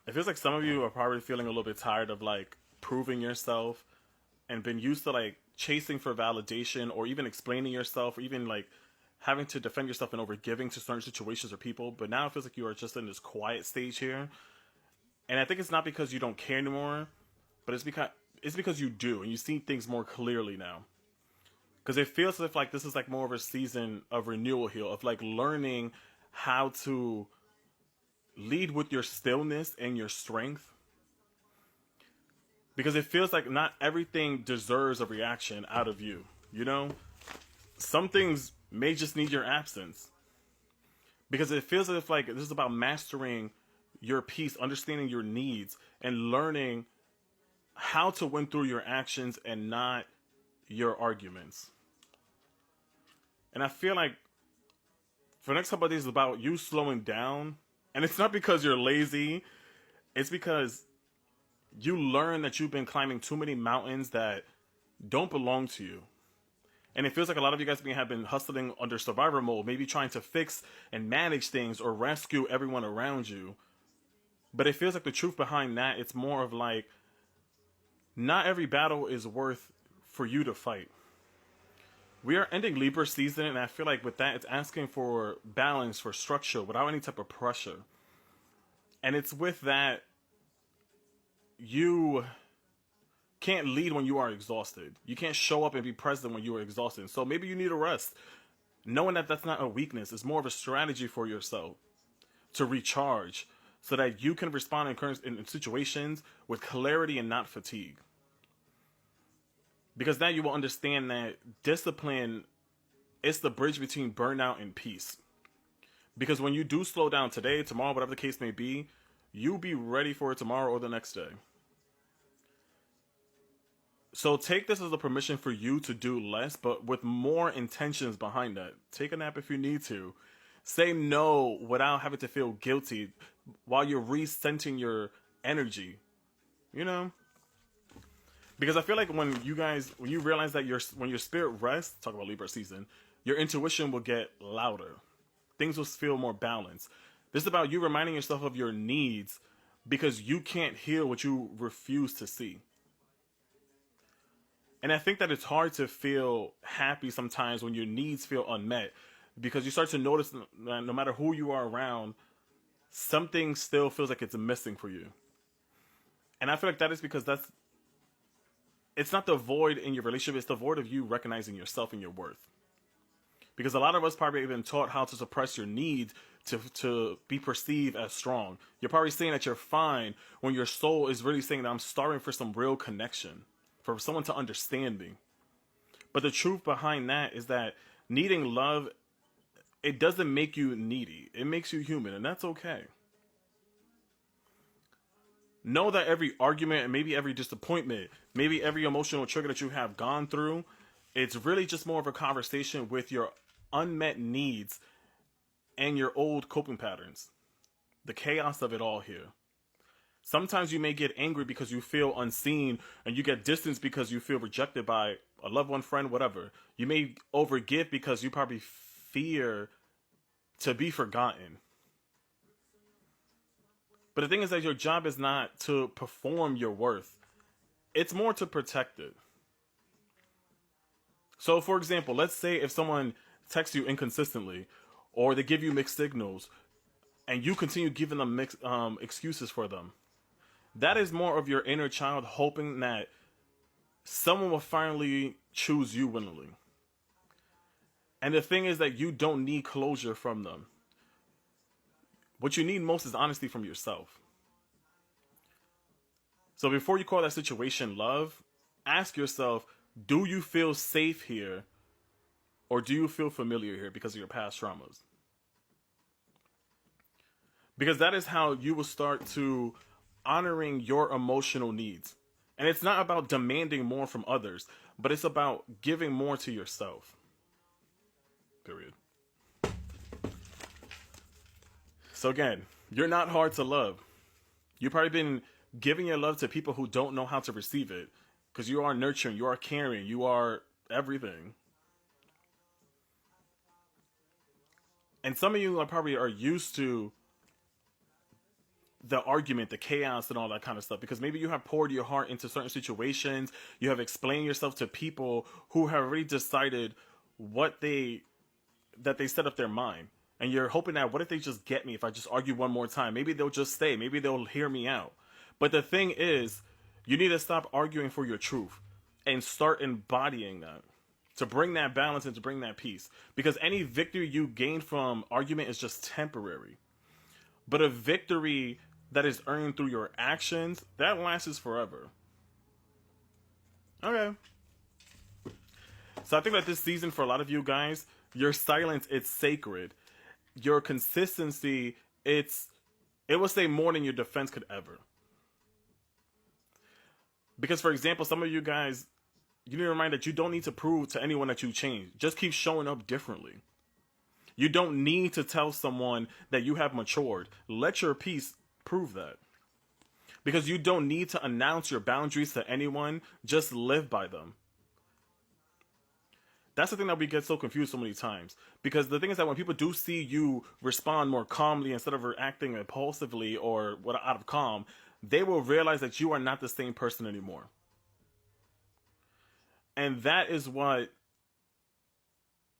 It feels like some of you are probably feeling a little bit tired of like proving yourself and been used to like chasing for validation or even explaining yourself or even like having to defend yourself and over giving to certain situations or people. But now it feels like you are just in this quiet stage here. And I think it's not because you don't care anymore, but it's because you do and you see things more clearly now. Because it feels as if like this is like more of a season of renewal here, of like learning how to lead with your stillness and your strength, because it feels like not everything deserves a reaction out of you. You know, some things may just need your absence, because it feels as if like this is about mastering your peace, understanding your needs, and learning how to win through your actions and not your arguments. And I feel like for the next couple of days, it's about you slowing down, and it's not because you're lazy. It's because you learn that you've been climbing too many mountains that don't belong to you. And it feels like a lot of you guys have been hustling under survivor mode, maybe trying to fix and manage things or rescue everyone around you. But it feels like the truth behind that, it's more of like, not every battle is worth for you to fight. We are ending Libra season, and I feel like with that, it's asking for balance, for structure, without any type of pressure. And it's with that, you can't lead when you are exhausted. You can't show up and be present when you are exhausted. So maybe you need a rest. Knowing that that's not a weakness, it's more of a strategy for yourself to recharge so that you can respond in situations with clarity and not fatigue. Because now you will understand that discipline is the bridge between burnout and peace. Because when you do slow down today, tomorrow, whatever the case may be, you'll be ready for it tomorrow or the next day. So take this as a permission for you to do less, but with more intentions behind that. Take a nap if you need to. Say no without having to feel guilty while you're recentering your energy. You know? Because I feel like when you realize that when your spirit rests, talk about Libra season, your intuition will get louder. Things will feel more balanced. This is about you reminding yourself of your needs because you can't heal what you refuse to see. And I think that it's hard to feel happy sometimes when your needs feel unmet, because you start to notice that no matter who you are around, something still feels like it's missing for you. And I feel like that is because it's not the void in your relationship, it's the void of you recognizing yourself and your worth. Because a lot of us probably have been taught how to suppress your needs to be perceived as strong. You're probably saying that you're fine when your soul is really saying that I'm starving for some real connection, for someone to understand me. But the truth behind that is that needing love, it doesn't make you needy. It makes you human, and that's okay. Know that every argument and maybe every disappointment, maybe every emotional trigger that you have gone through, it's really just more of a conversation with your unmet needs and your old coping patterns. The chaos of it all here. Sometimes you may get angry because you feel unseen, and you get distance because you feel rejected by a loved one, friend, whatever. You may overgive because you probably fear to be forgotten. But the thing is that your job is not to perform your worth. It's more to protect it. So for example, let's say if someone texts you inconsistently or they give you mixed signals and you continue giving them mixed excuses for them, that is more of your inner child hoping that someone will finally choose you willingly. And the thing is that you don't need closure from them. What you need most is honesty from yourself. So before you call that situation love, ask yourself, do you feel safe here or do you feel familiar here because of your past traumas? Because that is how you will start to honoring your emotional needs. And it's not about demanding more from others, but it's about giving more to yourself. Period. So again, you're not hard to love. You've probably been giving your love to people who don't know how to receive it. Because you are nurturing, you are caring, you are everything. And some of you are probably used to the argument, the chaos, and all that kind of stuff. Because maybe you have poured your heart into certain situations, you have explained yourself to people who have already decided that they set up their mind. And you're hoping that, what if they just get me if I just argue one more time? Maybe they'll just stay. Maybe they'll hear me out. But the thing is, you need to stop arguing for your truth and start embodying that, to bring that balance and to bring that peace. Because any victory you gain from argument is just temporary. But a victory that is earned through your actions, that lasts forever. Okay. So I think that this season, for a lot of you guys, your silence, it's sacred. Your consistency, it will say more than your defense could ever. Because, for example, some of you guys, you need to remind that you don't need to prove to anyone that you changed. Just keep showing up differently. You don't need to tell someone that you have matured. Let your peace prove that. Because you don't need to announce your boundaries to anyone. Just live by them. That's the thing that we get so confused so many times. Because the thing is that when people do see you respond more calmly instead of reacting impulsively or out of calm, they will realize that you are not the same person anymore. And that is what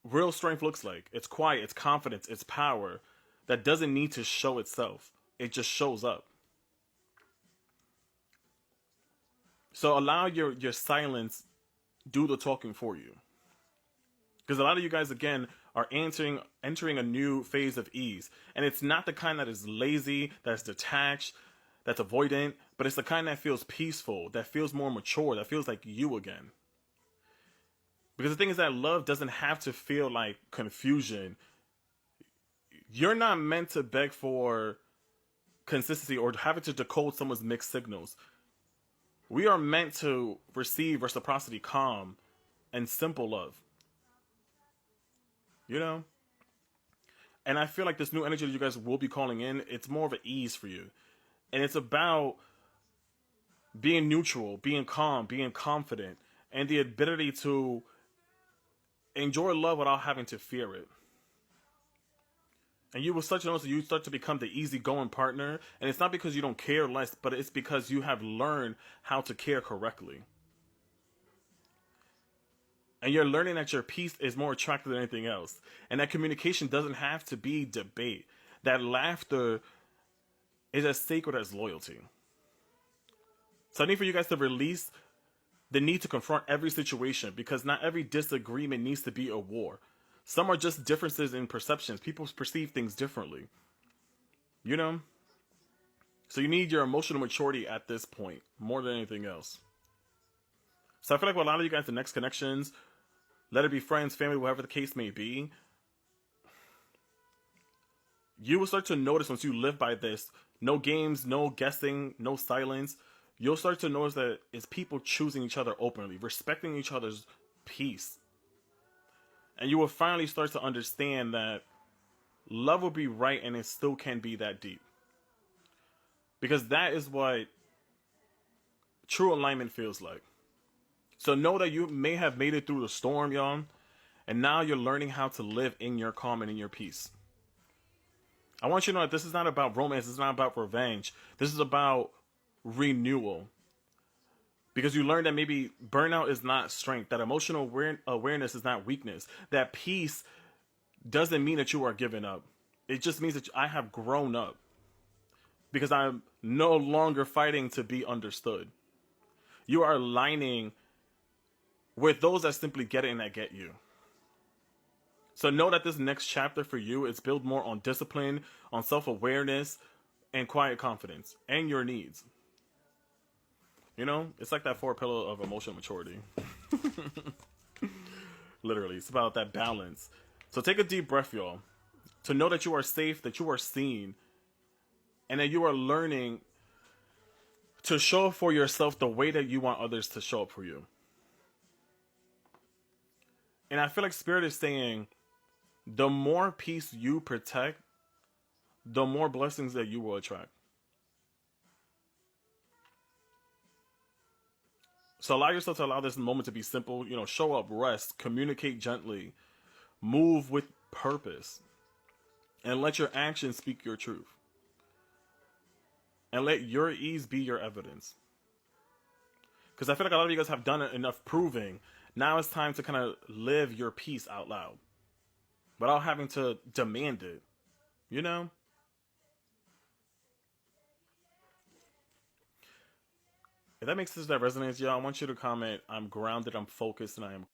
real strength looks like. It's quiet, it's confidence, it's power that doesn't need to show itself. It just shows up. So allow your silence do the talking for you. Because a lot of you guys, again, are entering a new phase of ease. And it's not the kind that is lazy, that's detached, that's avoidant, but it's the kind that feels peaceful, that feels more mature, that feels like you again. Because the thing is that love doesn't have to feel like confusion. You're not meant to beg for consistency or having to decode someone's mixed signals. We are meant to receive reciprocity, calm, and simple love. You know? And I feel like this new energy that you guys will be calling in, it's more of an ease for you. And it's about being neutral, being calm, being confident, and the ability to enjoy love without having to fear it. And you will start to notice that you start to become the easygoing partner. And it's not because you don't care less, but it's because you have learned how to care correctly. And you're learning that your peace is more attractive than anything else. And that communication doesn't have to be debate. That laughter is as sacred as loyalty. So I need for you guys to release the need to confront every situation, because not every disagreement needs to be a war. Some are just differences in perceptions. People perceive things differently. You know? So you need your emotional maturity at this point, more than anything else. So I feel like with a lot of you guys, the next connections, let it be friends, family, whatever the case may be, you will start to notice once you live by this, no games, no guessing, no silence, you'll start to notice that it's people choosing each other openly, respecting each other's peace. And you will finally start to understand that love will be right and it still can be that deep. Because that is what true alignment feels like. So know that you may have made it through the storm, y'all. And now you're learning how to live in your calm and in your peace. I want you to know that this is not about romance. This is not about revenge. This is about renewal. Because you learn that maybe burnout is not strength. That emotional awareness is not weakness. That peace doesn't mean that you are giving up. It just means that I have grown up. Because I'm no longer fighting to be understood. You are aligning with those that simply get it and that get you. So know that this next chapter for you is built more on discipline, on self-awareness, and quiet confidence, and your needs. You know, it's like that 4 pillar of emotional maturity. Literally, it's about that balance. So take a deep breath, y'all, to know that you are safe, that you are seen, and that you are learning to show up for yourself the way that you want others to show up for you. And I feel like Spirit is saying, the more peace you protect, the more blessings that you will attract. So allow yourself to allow this moment to be simple. You know, show up, rest, communicate gently, move with purpose, and let your actions speak your truth. and let your ease be your evidence. Because I feel like a lot of you guys have done enough proving. Now it's time to kind of live your peace out loud without having to demand it. You know? If that makes sense, that resonates, y'all, I want you to comment, I'm grounded, I'm focused, and I am